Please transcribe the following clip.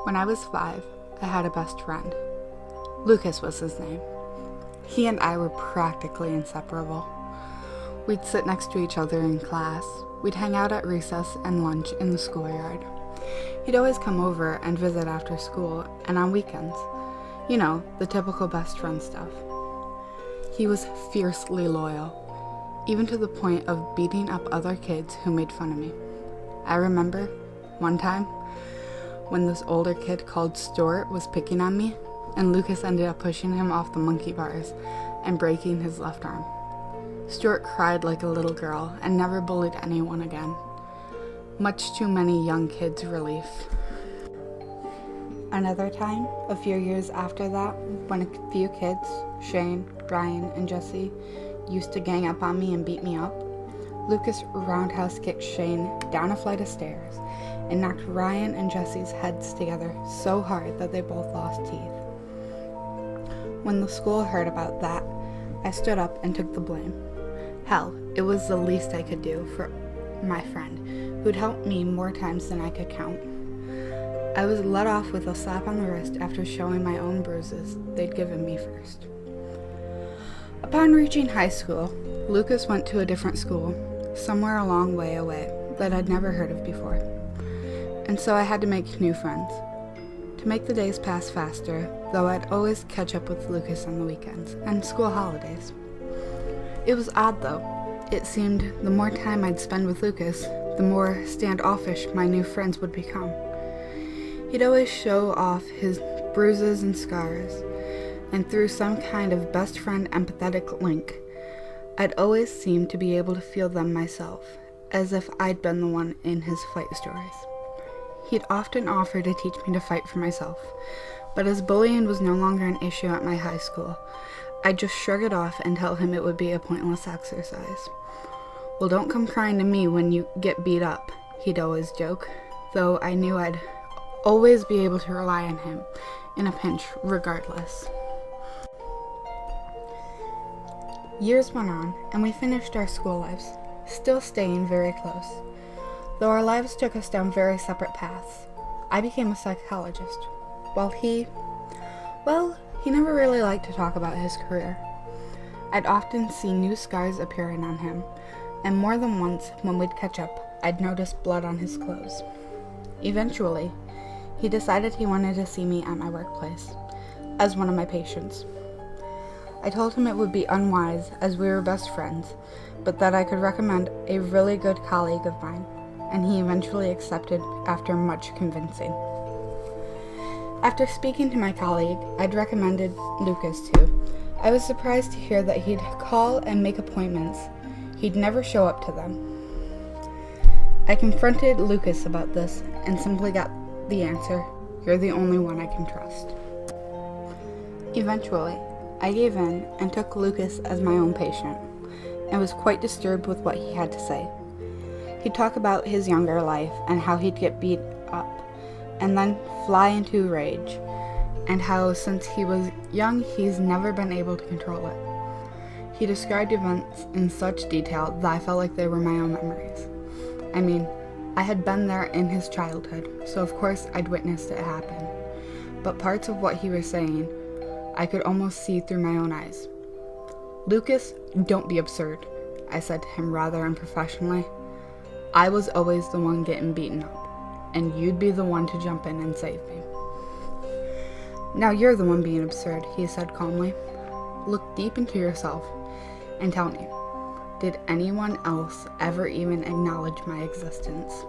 When I was 5, I had a best friend. Lucas was his name. He and I were practically inseparable. We'd sit next to each other in class. We'd hang out at recess and lunch in the schoolyard. He'd always come over and visit after school and on weekends. You know, the typical best friend stuff. He was fiercely loyal, even to the point of beating up other kids who made fun of me. I remember one time when this older kid called Stuart was picking on me, and Lucas ended up pushing him off the monkey bars and breaking his left arm. Stuart cried like a little girl and never bullied anyone again. Much too many young kids' relief. Another time, a few years after that, when a few kids, Shane, Ryan, and Jesse, used to gang up on me and beat me up, Lucas roundhouse kicked Shane down a flight of stairs and knocked Ryan and Jesse's heads together so hard that they both lost teeth. When the school heard about that, I stood up and took the blame. Hell, it was the least I could do for my friend, who'd helped me more times than I could count. I was let off with a slap on the wrist after showing my own bruises they'd given me first. Upon reaching high school, Lucas went to a different school, somewhere a long way away, that I'd never heard of before. And so I had to make new friends. To make the days pass faster, though I'd always catch up with Lucas on the weekends and school holidays. It was odd though. It seemed the more time I'd spend with Lucas, the more standoffish my new friends would become. He'd always show off his bruises and scars, and through some kind of best friend empathetic link, I'd always seem to be able to feel them myself, as if I'd been the one in his fight stories. He'd often offer to teach me to fight for myself, but as bullying was no longer an issue at my high school, I'd just shrug it off and tell him it would be a pointless exercise. "Well, don't come crying to me when you get beat up," he'd always joke, though I knew I'd always be able to rely on him in a pinch regardless. Years went on, and we finished our school lives, still staying very close. Though our lives took us down very separate paths. I became a psychologist, while he never really liked to talk about his career. I'd often see new scars appearing on him, and more than once, when we'd catch up, I'd notice blood on his clothes. Eventually, he decided he wanted to see me at my workplace, as one of my patients. I told him it would be unwise, as we were best friends, but that I could recommend a really good colleague of mine, and he eventually accepted after much convincing. After speaking to my colleague, I'd recommended Lucas too. I was surprised to hear that he'd call and make appointments. He'd never show up to them. I confronted Lucas about this and simply got the answer, "You're the only one I can trust." Eventually, I gave in and took Lucas as my own patient, and was quite disturbed with what he had to say. He'd talk about his younger life and how he'd get beat up, and then fly into rage, and how since he was young he's never been able to control it. He described events in such detail that I felt like they were my own memories. I mean, I had been there in his childhood, so of course I'd witnessed it happen. But parts of what he was saying, I could almost see through my own eyes. "Lucas, don't be absurd," I said to him rather unprofessionally. "I was always the one getting beaten up, and you'd be the one to jump in and save me." "Now you're the one being absurd," he said calmly. "Look deep into yourself and tell me, did anyone else ever even acknowledge my existence?"